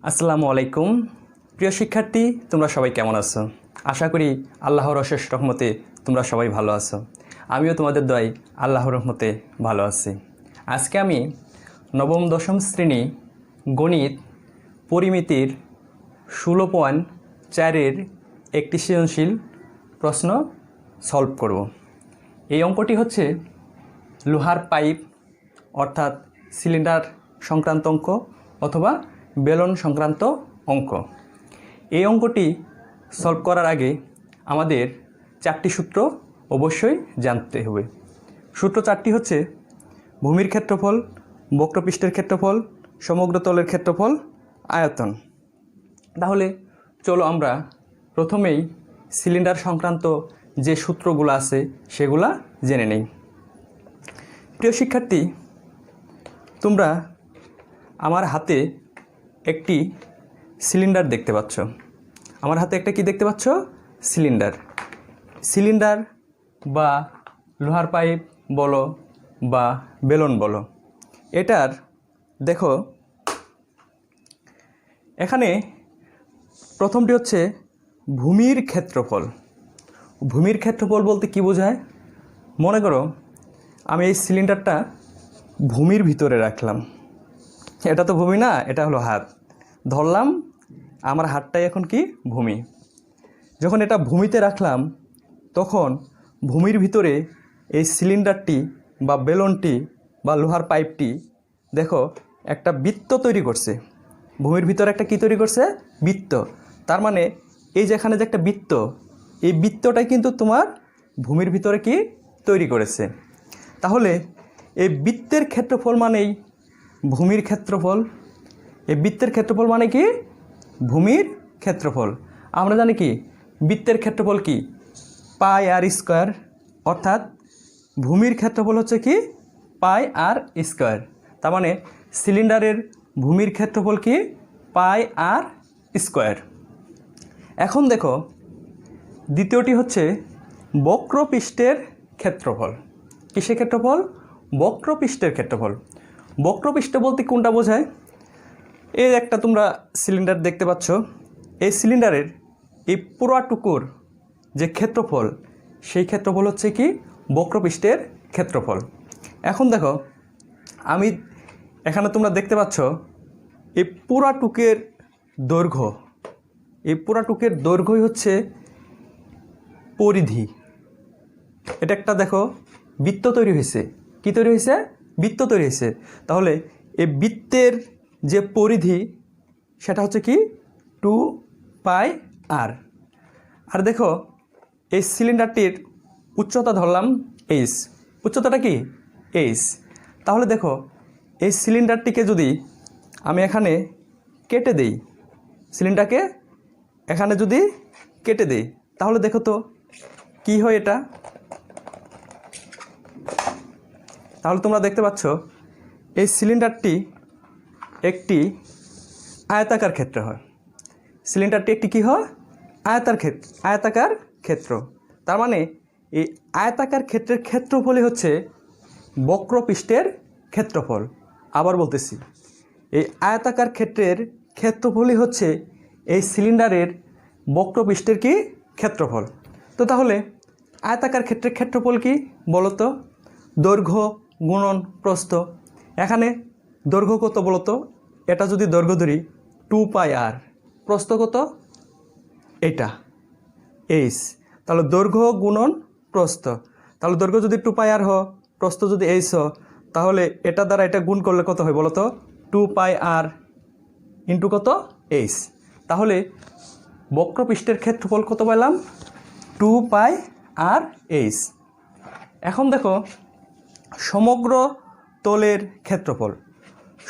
আসসালামু আলাইকুম প্রিয় শিক্ষার্থী, তোমরা সবাই কেমন আছো? আশা করি আল্লাহর অশেষ রহমতে তোমরা সবাই ভালো আছো। আমিও তোমাদের দোয়ায় আল্লাহর রহমতে ভালো আছি। আজকে আমি নবম দশম শ্রেণী গণিত পরিমিতির 16.4-এর একটি সৃজনশীল প্রশ্ন সলভ করব। এই অঙ্কটি হচ্ছে লোহার পাইপ অর্থাৎ সিলিন্ডার সংক্রান্ত অঙ্ক অথবা বেলন সংক্রান্ত অঙ্ক। এই অঙ্কটি সলভ করার আগে আমাদের 4টি সূত্র অবশ্যই জানতে হবে। সূত্র 4টি হচ্ছে ভূমির ক্ষেত্রফল, বক্রপৃষ্ঠের ক্ষেত্রফল, সমগ্র তলের ক্ষেত্রফল, আয়তন। তাহলে চলো আমরা প্রথমেই সিলিন্ডার সংক্রান্ত যে সূত্রগুলো আছে সেগুলা জেনে নেই। প্রিয় শিক্ষার্থী, তোমরা আমার হাতে একটি সিলিন্ডার দেখতে পাচ্ছ। আমার হাতে একটা কি দেখতে পাচ্ছ? সিলিন্ডার। সিলিন্ডার বা লোহার পাইপ বলো বা বেলন বলো, এটার দেখো এখানে প্রথমটি হচ্ছে ভূমির ক্ষেত্রফল। ভূমির ক্ষেত্রফল বলতে কি বোঝায়? মনে করো আমি এই সিলিন্ডারটা ভূমির ভিতরে রাখলাম। এটা তো ভূমি না, এটা হলো হাত। ধরলাম, আমার হাতটাই এখন কি ভূমি। যখন এটা ভূমিতে রাখলাম তখন ভূমির ভিতরে এই সিলিন্ডারটি বা বেলনটি বা লোহার পাইপটি দেখো একটা বৃত্ত তৈরি করছে। ভূমির ভিতরে একটা কি তৈরি করছে? বৃত্ত। তার মানে এই যেখানে যে একটা বৃত্ত, এই বৃত্তটাই কিন্তু তোমার ভূমির ভিতরে কি তৈরি করেছে। তাহলে এই বৃত্তের ক্ষেত্রফল মানেই ভূমির ক্ষেত্রফল। এই বৃত্তের ক্ষেত্রফল মানে কি? ভূমির ক্ষেত্রফল। আমরা জানি কি বৃত্তের ক্ষেত্রফল কি? পাই আর স্কোয়ার। অর্থাৎ ভূমির ক্ষেত্রফল হচ্ছে কি? পাই আর স্কোয়ার। তার মানে সিলিন্ডারের ভূমির ক্ষেত্রফল কি? পাই আর স্কোয়ার। এখন দেখো দ্বিতীয়টি হচ্ছে বক্রপৃষ্ঠের ক্ষেত্রফল। কিসের ক্ষেত্রফল? বক্রপৃষ্ঠের ক্ষেত্রফল। বক্রপৃষ্ঠ বলতে কোনটা বোঝায়? এই একটা তোমরা সিলিন্ডার দেখতে পাচ্ছ। এই সিলিন্ডারের এই পুরাটুকুর যে ক্ষেত্রফল, সেই ক্ষেত্রফল হচ্ছে কি? বক্রপৃষ্ঠের ক্ষেত্রফল। এখন দেখো আমি এখানে তোমরা দেখতে পাচ্ছ এই পুরাটুকের দৈর্ঘ্য, এই পুরাটুকের দৈর্ঘ্যই হচ্ছে পরিধি। এটা একটা দেখো বৃত্ত তৈরি হয়েছে। কি তৈরি হয়েছে? বৃত্ত তৈরি হয়েছে। তাহলে এই বৃত্তের যে পরিধি সেটা হচ্ছে কি? 2 পাই আর। আর দেখো এই সিলিন্ডারটির উচ্চতা ধরলাম এইচ। উচ্চতাটা কি? এইচ। তাহলে দেখো এই সিলিন্ডারটিকে যদি আমি এখানে কেটে দেই, সিলিন্ডারকে এখানে যদি কেটে দেই, তাহলে দেখো তো কি হয় এটা। তাহলে তোমরা দেখতে পাচ্ছ এই সিলিন্ডারটি একটি আয়তাকার ক্ষেত্র হয়। সিলিন্ডারটি একটি কি হয়? আয়তাকার ক্ষেত্র। তার মানে এই আয়তাকার ক্ষেত্রের ক্ষেত্রফলই হচ্ছে বক্রপৃষ্ঠের ক্ষেত্রফল। আবার বলতেছি, এই আয়তাকার ক্ষেত্রের ক্ষেত্রফলই হচ্ছে এই সিলিন্ডারের বক্রপৃষ্ঠের কি? ক্ষেত্রফল। তো তাহলে আয়তাকার ক্ষেত্রের ক্ষেত্রফল কি বলো তো? দৈর্ঘ্য গুণন প্রস্থ। এখানে দৈর্ঘ্য কত বলো তো? এটা যদি দৈর্ঘ্য ধরি 2 পাই আর, প্রস্থ কত? এটা এইচ। তাহলে দৈর্ঘ্য গুণন প্রস্থ। তাহলে দৈর্ঘ্য যদি 2 পাই আর হয়, প্রস্থ যদি এইচ হয়, তাহলে এটা দ্বারা এটা গুণ করলে কত হয় বলো তো? 2 পাই আর ইন্টু কত? এইচ। তাহলে বক্রপৃষ্ঠের ক্ষেত্রফল কত পেলাম? 2 পাই আর এইচ। এখন দেখো সমগ্র তলের ক্ষেত্রফল।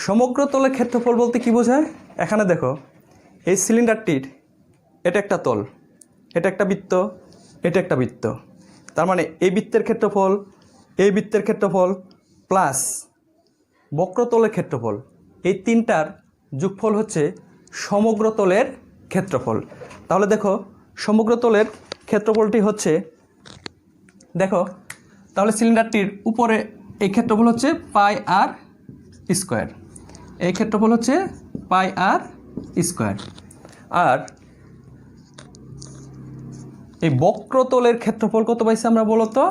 সমগ্র তলের ক্ষেত্রফল বলতে কি বোঝায়? এখানে দেখো এই সিলিন্ডারটির এটা একটা তল, এটা একটা বৃত্ত, এটা একটা বৃত্ত। তার মানে এই বৃত্তের ক্ষেত্রফল, এই বৃত্তের ক্ষেত্রফল প্লাস বক্রতলের ক্ষেত্রফল, এই তিনটার যোগফল হচ্ছে সমগ্র তলের ক্ষেত্রফল। তাহলে দেখো সমগ্র তলের ক্ষেত্রফলটি হচ্ছে, দেখো তাহলে সিলিন্ডারটির উপরে এই ক্ষেত্রফল হচ্ছে পাই আর স্কোয়ার, এই ক্ষেত্রফল হচ্ছে পাই আর স্কোয়ার। আর এই বক্রতলের ক্ষেত্রফল কত পাইছি আমরা বলো তো?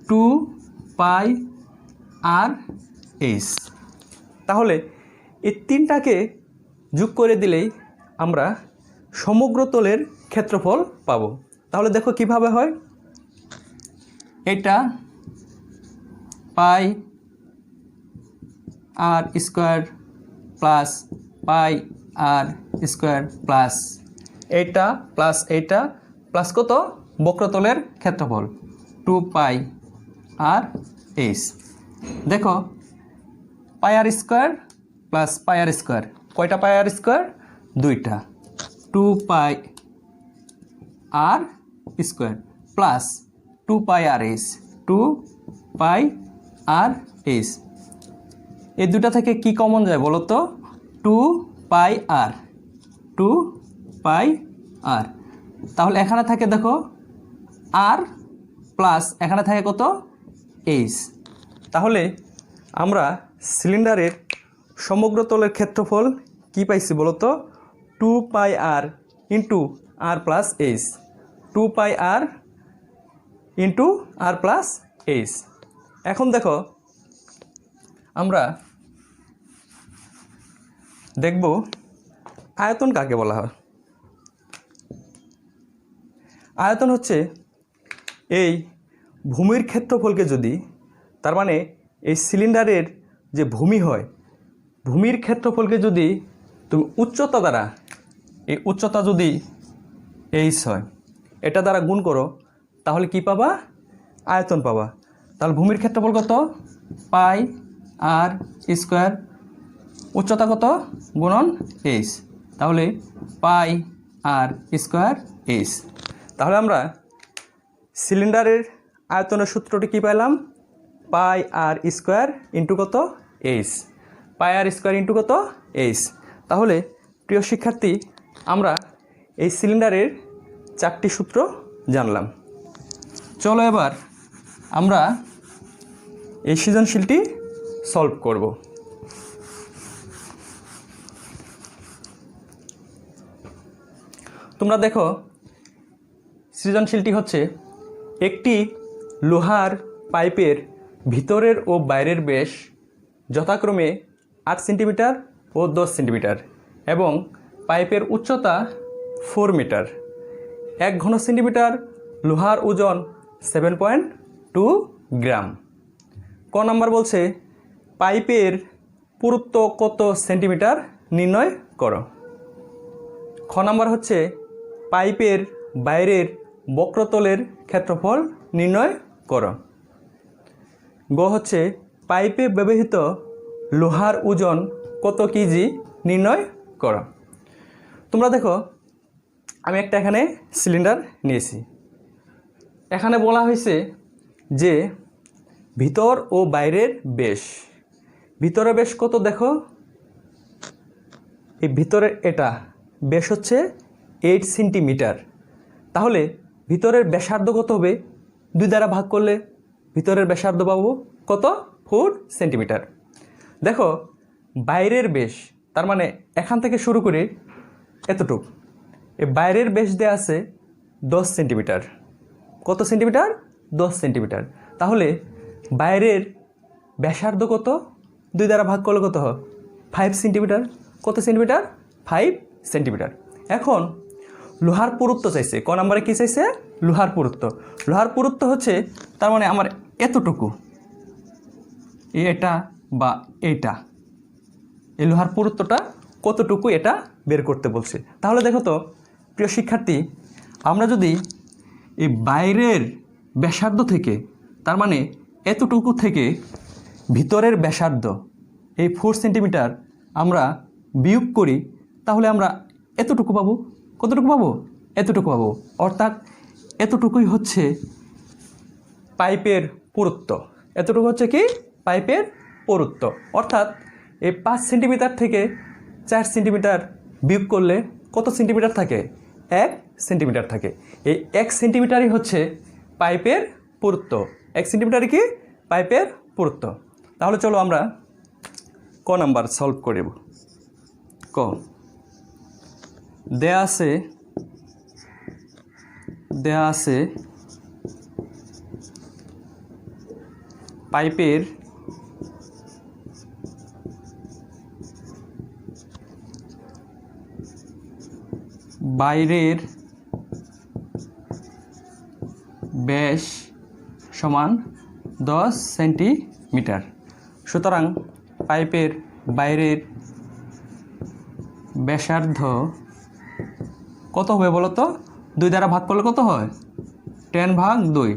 2πr/h। তাহলে এই তিনটাকে যোগ করে দিলেই আমরা সমগ্র তলের ক্ষেত্রফল পাবো। তাহলে দেখো কিভাবে হয়। এটা πr² প্লাস πr² প্লাস এইটা প্লাস এইটা প্লাস কত? বক্রতলের ক্ষেত্রফল 2πr/h। দেখো πr² প্লাস πr², কয়টা πr²? দুইটা। 2πr² plus 2πrh, 2πrh। এই দুটা থেকে কি কমন যায় বলো তো? 2πr, 2πr। তাহলে এখানে থাকে দেখো আর প্লাস এখানে থাকে কত? h। তাহলে আমরা সিলিন্ডারের সমগ্র তলের ক্ষেত্রফল কি পাইছি বলো তো? 2πr ইন্টু আর প্লাস h, 2πr ইন্টু আর প্লাস h। এখন দেখো আমরা দেখব আয়তন কাকে বলা হয়। আয়তন হচ্ছে এই ভূমির ক্ষেত্রফলকে যদি, তার মানে এই সিলিন্ডারের যে ভূমি হয়, ভূমির ক্ষেত্রফলকে যদি তুমি উচ্চতা দ্বারা, এই উচ্চতা যদি h হয়, এটা দ্বারা গুণ করো, তাহলে কি পাবা? আয়তন পাবা। তাহলে ভূমির ক্ষেত্রফল কত? πr², উচ্চতা কত? গুণন h, তাহলে πr²h। তাহলে আমরা সিলিন্ডারের আয়তনের সূত্রটি কি পেলাম? πr² ইন্টু কত? h, πr² ইন্টু কত? h। তাহলে প্রিয় শিক্ষার্থী, আমরা এই সিলিন্ডারের 4টি সূত্র জানলাম। চলো এবার আমরা এই সৃজনশীলটি সলভ করব। তোমরা দেখো সৃজনশীলটি হচ্ছে, একটি লোহার পাইপের ভিতরের ও বাইরের ব্যাস যথাক্রমে 8 সেন্টিমিটার ও 10 সেন্টিমিটার এবং পাইপের উচ্চতা 4 মিটার। 1 ঘন সেন্টিমিটার লোহার ওজন 7.2 গ্রাম। ক নাম্বার বলছে পাইপের পুরুত্ব কত সেন্টিমিটার নির্ণয় করো। খ নাম্বার হচ্ছে পাইপের বাইরের বক্রতলের ক্ষেত্রফল নির্ণয় করো। গ হচ্ছে পাইপে ব্যবহৃত লোহার ওজন কত কেজি নির্ণয় করো। তোমরা দেখো আমি একটা এখানে সিলিন্ডার নিয়েছি। এখানে বলা হয়েছে যে ভিতর ও বাইরের ব্যাস, ভিতরের ব্যাস কত দেখো, এই ভিতরের এটা ব্যাস হচ্ছে 8 সেন্টিমিটার। তাহলে ভিতরের ব্যাসার্ধ কত হবে? 2 দ্বারা ভাগ করলে ভিতরের ব্যাসার্ধ পাবো কত? 4 সেন্টিমিটার। দেখো বাইরের ব্যাস, তার মানে এখান থেকে শুরু করে এতটুক, এই বাইরের ব্যাস দেওয়া আছে 10 সেন্টিমিটার। কত সেন্টিমিটার? 10 সেন্টিমিটার। তাহলে বাইরের ব্যাসার্ধ কত? 2 দ্বারা ভাগ করলে কত হয়? 5 সেন্টিমিটার। কত সেন্টিমিটার? 5 সেন্টিমিটার। এখন লোহার পুরুত্ব চাইছে। ক নাম্বারে কী চাইছে? লোহার পুরুত্ব। লোহার পুরুত্ব হচ্ছে, তার মানে আমার এতটুকু, এটা বা এইটা, এই লোহার পুরুত্বটা কতটুকু এটা বের করতে বলছে। তাহলে দেখো তো প্রিয় শিক্ষার্থী, আমরা যদি এই বাইরের ব্যাসার্ধ থেকে, তার মানে এতটুকু থেকে ভিতরের ব্যাসার্ধ এই 4 সেন্টিমিটার আমরা বিয়োগ করি, তাহলে আমরা এতটুকু পাবো। কতটুকু পাবো? এতটুকু পাবো। অর্থাৎ এতটুকুই হচ্ছে পাইপের পুরুত্ব। এতটুকু হচ্ছে কি? পাইপের পুরুত্ব। অর্থাৎ এই 5 সেন্টিমিটার থেকে 4 সেন্টিমিটার বিয়োগ করলে কত সেন্টিমিটার থাকে? 1 সেন্টিমিটার থাকে। এই 1 সেন্টিমিটারই হচ্ছে পাইপের পুরুত্ব। 1 সেন্টিমিটারই কি? পাইপের পুরুত্ব। তাহলে চলো আমরা ক নাম্বার সলভ করব। ক দেয়া আছে পাইপের বাইরের ব্যাস সমান 10 সেন্টিমিটার। সুতরাং পাইপের বাইরের ব্যাসার্ধ কত হবে বলো তো? 2 দ্বারা ভাগ করলে কত হয়? 10/2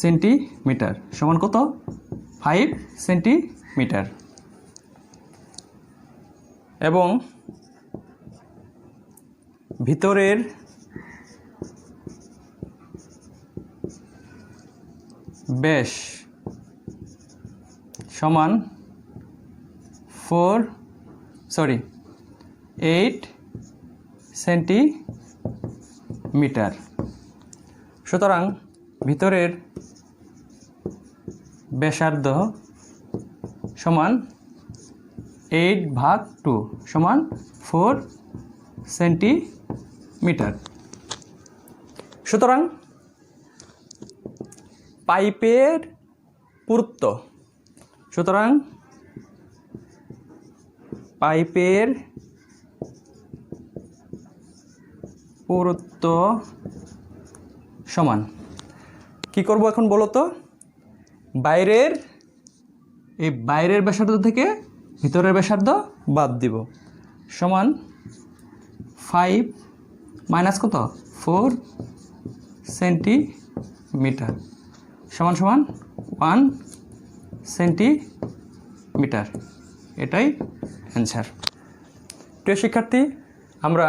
সেন্টিমিটার সমান কত? 5 সেন্টিমিটার। এবং ভিতরের ব্যাস সমান 8 সেন্টিমিটার। সুতরাং ভিতরের ব্যাসার্ধ সমান 8/2 সমান 4 সেন্টিমিটার। সুতরাং পাইপের পুরুত্ব, সমান কি করব এখন বলো তো? বাইরের ব্যাসার্ধ থেকে ভিতরের ব্যাসার্ধ বাদ দিব, সমান 5 মাইনাস কত? 4 সেন্টিমিটার সমান 1 সেন্টিমিটার। এটাই অ্যান্সার। প্রিয় শিক্ষার্থী, আমরা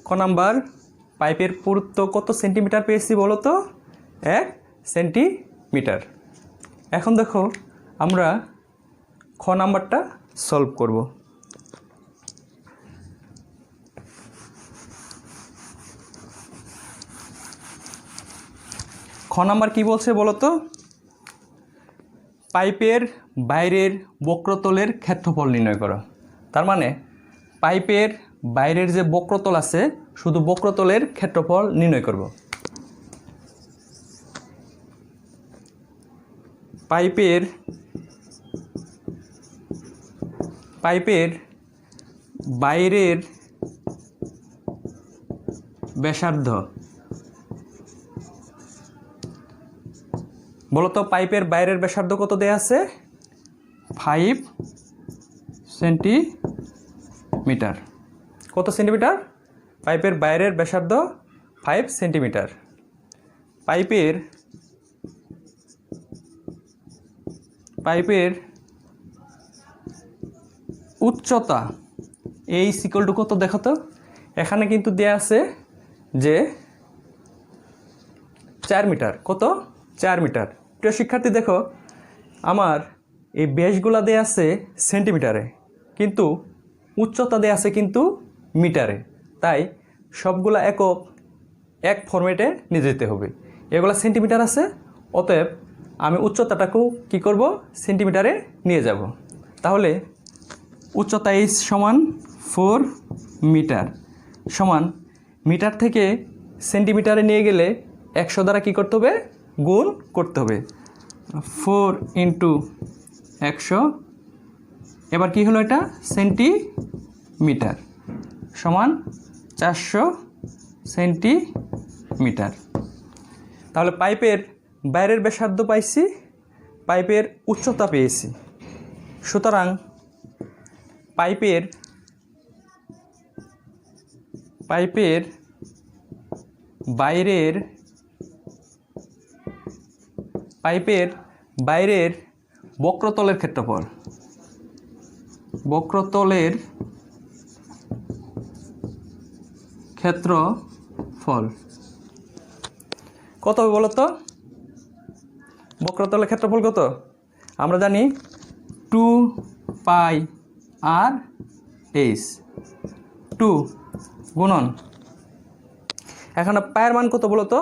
ক নাম্বার পাইপের পুরুত্ব কত সেন্টিমিটার পেয়েছি বলো তো? 1 সেন্টিমিটার। এখন দেখো আমরা খ নাম্বারটা সলভ করব। খ নাম্বার কি বলছে বলো তো? পাইপের বাইরের বক্রতলের ক্ষেত্রফল নির্ণয় করো। তার মানে পাইপের বাইরের যে বক্রতল আছে শুধু বক্রতলের ক্ষেত্রফল নির্ণয় করব। পাইপের বাইরের ব্যাসার্ধ বলতো, পাইপের বাইরের ব্যাসার্ধ কত দেয়া আছে? 5 সেন্টিমিটার। কত সেন্টিমিটার? পাইপের বাইরের ব্যাসার্ধ 5 সেন্টিমিটার। পাইপের উচ্চতা = কত দেখো তো? এখানে কিন্তু দেয়া আছে যে 4 মিটার। কত? 4 মিটার। প্রিয় শিক্ষার্থী দেখো, আমার এই ব্যাসগুলা দেয়া আছে সেন্টিমিটারে, কিন্তু উচ্চতা দেয়া আছে কিন্তু মিটারে। তাই সবগুলা একক এক ফরম্যাটে নিয়ে যেতে হবে। এগুলা সেন্টিমিটার আছে, অতএব আমি উচ্চতাটাকেও কি করব? সেন্টিমিটারে নিয়ে যাব। তাহলে উচ্চতা সমান 4 মিটার সমান, মিটার থেকে সেন্টিমিটারে নিয়ে গেলে 100 দ্বারা কী করতে হবে? গুণ করতে হবে। 4 × 100, এবার কি হলো? এটা সেন্টিমিটার সমান 400 সেন্টিমিটার। তাহলে পাইপের বাইরের ব্যাসার্ধ পাইছি, পাইপের উচ্চতা পেয়েছি। সুতরাং পাইপের বাইরের বক্রতলের ক্ষেত্রফল কত হবে বলো তো? বক্রতলের ক্ষেত্রফল কত? আমরা জানি 2πr/h। 2 গুণন, এখন পায়ের মান কত বলো তো?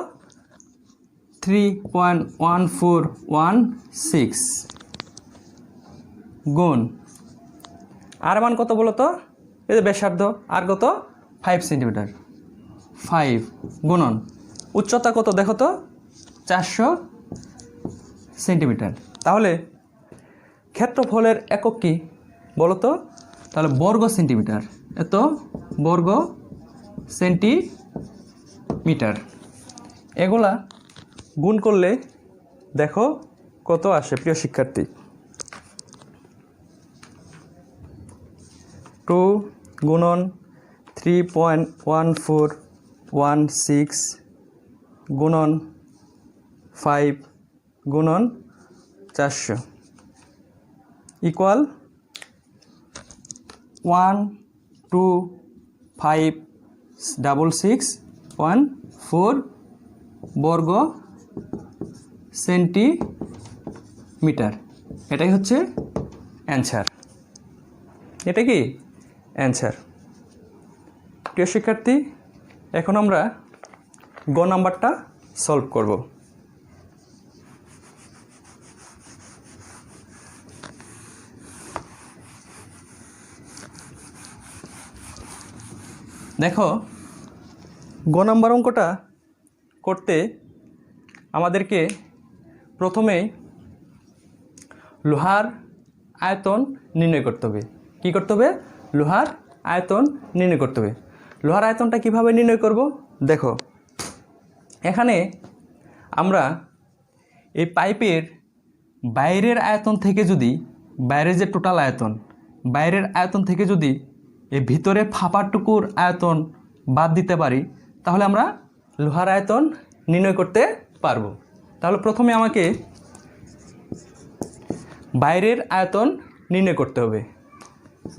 3.1416 গুণ আর মান কত বলো তো? এই যে ব্যাসার্ধ, আর কত? 5 সেন্টিমিটার, 5 গুণন উচ্চতা কত দেখো তো 400 সেন্টিমিটার। তাহলে ক্ষেত্রফলের একক কি বলো তো? তাহলে বর্গ সেন্টিমিটার, এত বর্গ সেন্টিমিটার। এগুলা গুণ করলে দেখো কত আসে প্রিয় শিক্ষার্থী। 2 গুণন 3.1416 গুণন 5 গুণন 400 ইকুয়াল 1256614 বর্গ সেন্টিমিটার। এটাই হচ্ছে অ্যান্সার। এটা কি অ্যান্সার? প্রিয় শিক্ষার্থী, এখন আমরা গ নাম্বারটা সলভ করব। দেখো গ নাম্বার অঙ্কটা করতে আমাদেরকে প্রথমেই লোহার আয়তন নির্ণয় করতে হবে। কী করতে হবে? লোহার আয়তন নির্ণয় করতে হবে। লোহার আয়তনটা কিভাবে নির্ণয় করব? দেখো এখানে আমরা এই পাইপের বাইরের আয়তন থেকে যদি, বাইরের যে টোটাল আয়তন, বাইরের আয়তন থেকে যদি এই ভিতরে ফাঁপাটুকুর আয়তন বাদ দিতে পারি, তাহলে আমরা লোহার আয়তন নির্ণয় করতে পারবো। তাহলে প্রথমে আমাকে বাইরের আয়তন নির্ণয় করতে হবে।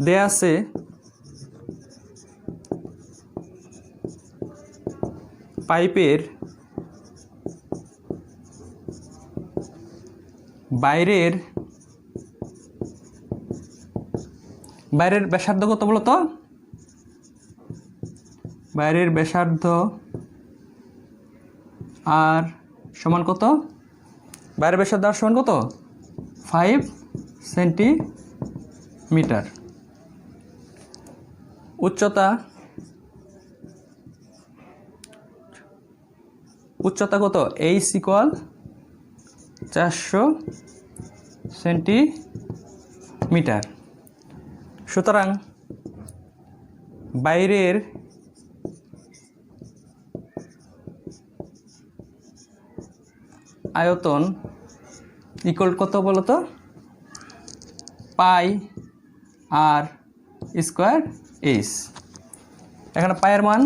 দেয়া আছে পাইপের বাইরের ব্যাসার্ধ কত বলো তো? বাইরের ব্যাসার্ধ আর সমান কত? বাইরের ব্যাসার্ধ আর সমান কত? 5 সেন্টিমিটার। উচ্চতা কত? H equal 400 centimetre. সুতরাং বাইরের আয়তন ইকুয়াল কত বলো তো? পাই আর স্কোয়ার এইচ। এখানে পায়ের মান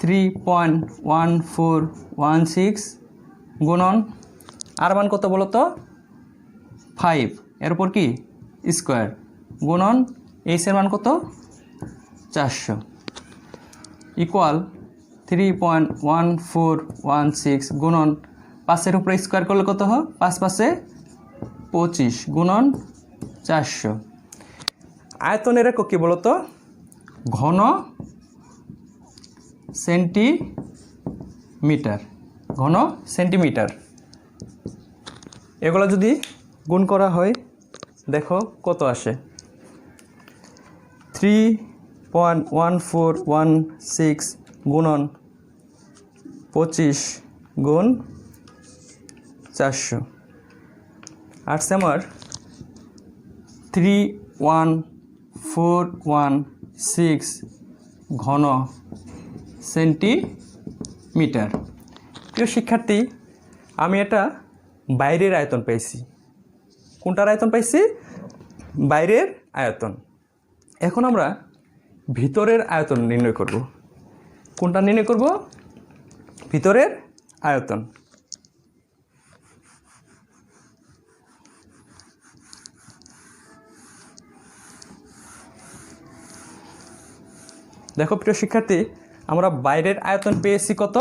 3.1416 গুণন আর মান কত বলো তো? 5, এর উপর কি স্কোয়ার, গুণন এইচের মান কত? 400 ইকুয়াল 3.1416 গুণন 5-এর উপরে স্কোয়ার করলে কত হয়? 5 5-এ 25 গুণন 400। আয়তনের একক কি বলো তো? ঘন সেন্টিমিটার, ঘন সেন্টিমিটার। এগুলো যদি গুণ করা হয় দেখো কত আসে। 3.1416 গুণন 25 গুণ 400 আসছে আমার 31416 ঘন সেন্টিমিটার। প্রিয় শিক্ষার্থী, আমি এটা বাইরের আয়তন পেয়েছি। কোনটার আয়তন পাইছি? বাইরের আয়তন। এখন আমরা ভিতরের আয়তন নির্ণয় করব। কোনটা নির্ণয় করব? ভিতরের আয়তন। দেখো প্রিয় শিক্ষার্থী, আমরা বাইরের আয়তন পেয়েছি কত?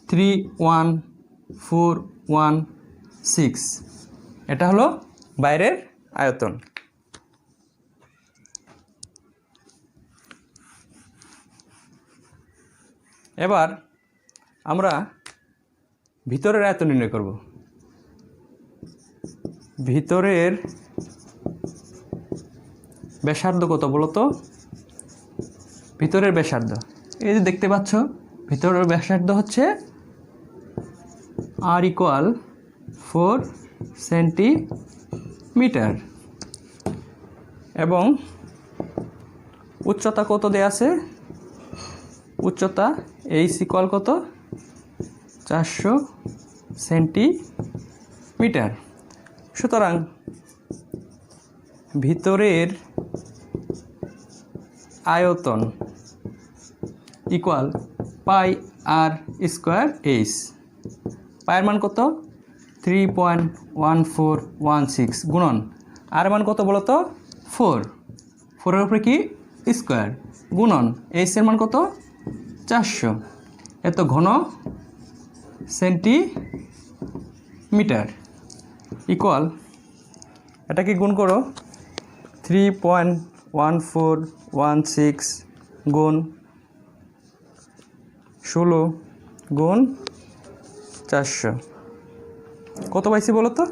31416। এটা হলো বাইরের আয়তন। এবার আমরা ভিতরের আয়তন নির্ণয় করব। ভিতরের ব্যাসার্ধ কত বলো তো? ভিতরের ব্যাসার্ধ, এই যে দেখতে পাচ্ছ ভিতরের ব্যাসার্ধ হচ্ছে r ইকুয়াল 4 সেন্টিমিটার এবং উচ্চতা কত দেয়া আছে? উচ্চতা h ইকুয়াল কত? 400 সেন্টিমিটার। সুতরাং ভিতরের আয়তন ইকুয়াল পাই আর স্কোয়ার এইচ। পায়ের মান কত? 3.1416 গুণন আর মান কত বলো তো? 4। 4-এর উপরে কি? স্কোয়ার গুণন এইচ এর মান কত? 400। এত ঘন সেন্টিমিটার ইকুয়াল, এটাকে গুণ করো 3.1416 গুণ 16 গুণ 400 কত পাইছি বলো তো?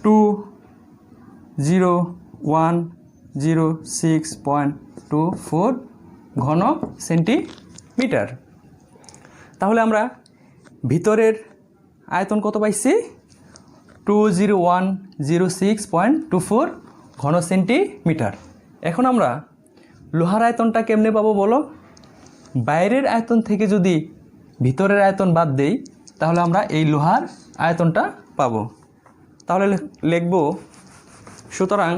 20106.24 ঘন সেন্টিমিটার। তাহলে আমরা ভিতরের আয়তন কত পাইছি? 20106.24 ঘন সেন্টিমিটার। এখন আমরা লোহার আয়তনটা কেমনে পাবো বলো? বাইরের আয়তন থেকে যদি ভিতরের আয়তন বাদ দেই তাহলে আমরা এই লোহার আয়তনটা পাবো। তাহলে লিখব, সুতরাং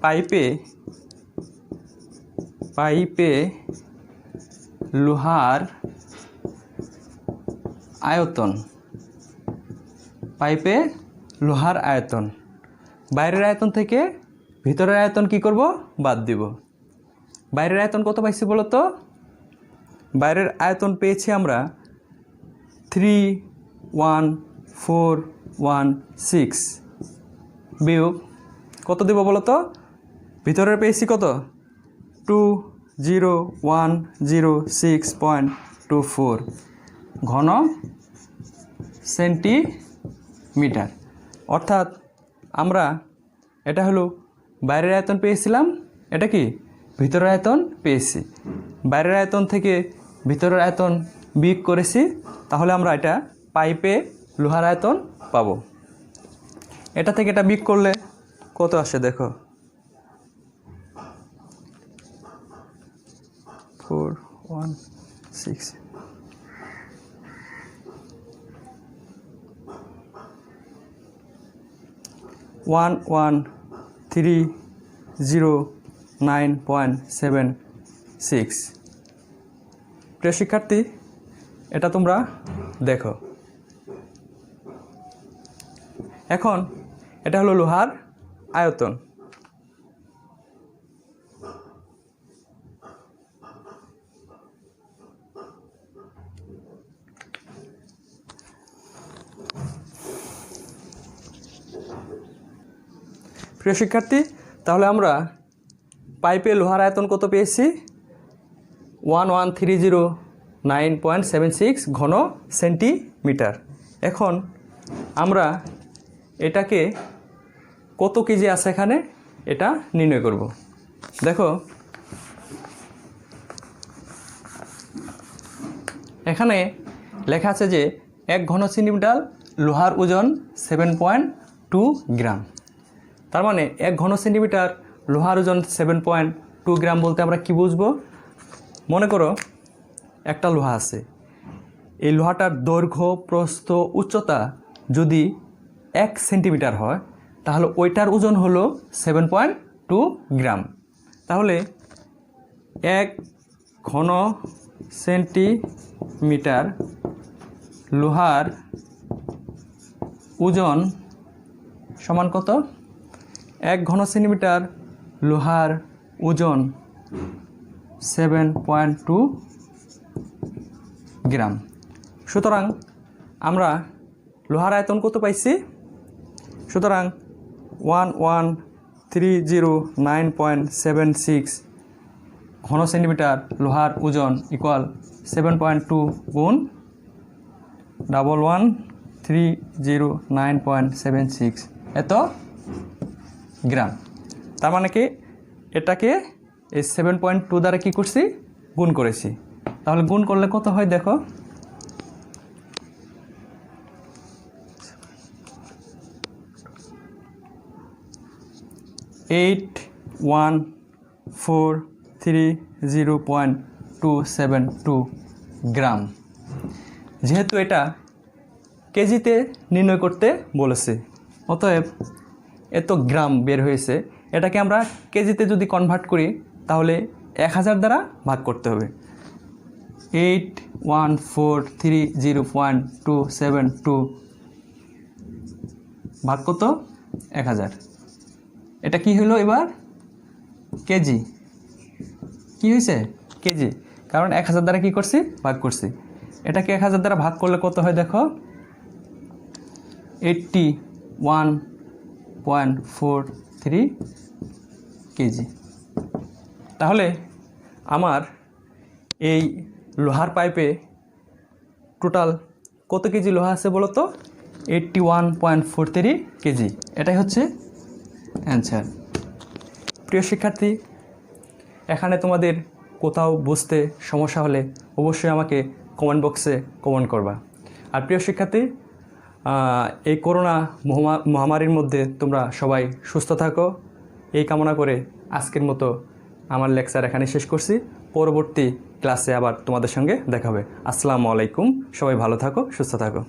পাইপে লোহার আয়তন, বাইরের আয়তন থেকে ভিতরের আয়তন কি করব? বাদ দিব। বাইরের আয়তন কত পাইছি বলো তো? বাইরের আয়তন পেয়েছি আমরা 31416 বিয়োগ কত দেব বলো তো? ভিতরের পেয়েছি কত? 20106.24 ঘন সেন্টিমিটার। অর্থাৎ আমরা এটা হলো বাইরের আয়তন পেয়েছিলাম, এটা কি ভিতরের আয়তন পেয়েছি। বাইরের আয়তন থেকে ভিতরের আয়তন বিয়োগ করেছি, তাহলে আমরা এটা পাইপে লোহার আয়তন পাবো। এটা থেকে এটা বিয়োগ করলে কত আসে দেখো? 416 11309.76। প্রিয় শিক্ষার্থী, এটা তোমরা দেখো। এখন এটা হলো লোহার আয়তন। প্রিয় শিক্ষার্থী, তাহলে আমরা পাইপে লোহার আয়তন কত পেয়েছি? 11309.76 ঘন সেন্টিমিটার। এখন আমরা এটাকে কত কেজি আছে এখানে এটা নির্ণয় করব। দেখো এখানে লেখা আছে যে 1 ঘন সেন্টিমিটার লোহার ওজন 7.2 গ্রাম। তার মানে 1 ঘন সেন্টিমিটার লোহার ওজন 7.2 গ্রাম বলতে আমরা কি বুঝবো? মনে করো একটা লোহা আছে, এই লোহাটার দৈর্ঘ্য, প্রস্থ, উচ্চতা যদি 1 সেন্টিমিটার হয় তাহলে ওইটার ওজন হলো 7.2 গ্রাম। তাহলে 1 ঘন সেন্টিমিটার লোহার ওজন সমান কত? 1 ঘন সেন্টিমিটার লোহার ওজন 7.2 গ্রাম। সুতরাং আমরা লোহার আয়তন কত পাইছি? সুতরাং 11309.76 ঘন সেন্টিমিটার লোহার ওজন ইকুয়াল 7.2 গুণ 11 309.76 এত গ্রাম। তার মানে কি এটাকে এই 7.2 দ্বারা কী করছি, গুণ করেছি। তাহলে গুণ করলে কত হয় দেখো, 814330.272 গ্রাম। যেহেতু এটা কেজিতে নির্ণয় করতে বলেছে, অতএব এত গ্রাম বের হয়েছে। এটাকে আমরা কেজিতে যদি কনভার্ট করি তাহলে 1000 দ্বারা ভাগ করতে হবে। 814330.272 ভাগ কত, 1000। এটা কি হলো এবার, কেজি। কি হয়েছে, কেজি, কারণ 1000 দ্বারা কি করছি, ভাগ করছি। এটাকে 1000 দ্বারা ভাগ করলে কত হয় দেখো, 81.43 কেজি। তাহলে আমার এই লোহার পাইপে টোটাল কত কেজি লোহা আছে বলো তো, 81.43 কেজি। এটাই হচ্ছে অ্যান্সার। প্রিয় শিক্ষার্থী, এখানে তোমাদের কোথাও বুঝতে সমস্যা হলে অবশ্যই আমাকে কমেন্ট বক্সে কমেন্ট করবা। আর প্রিয় শিক্ষার্থী, এই করোনা মহামারীর মধ্যে তোমরা সবাই সুস্থ থাকো, এই কামনা করে আজকের মতো আমার লেকচার এখানে শেষ করছি। পরবর্তী ক্লাসে আবার তোমাদের সঙ্গে দেখা হবে। আসসালামু আলাইকুম, সবাই ভালো থাকো, সুস্থ থাকো।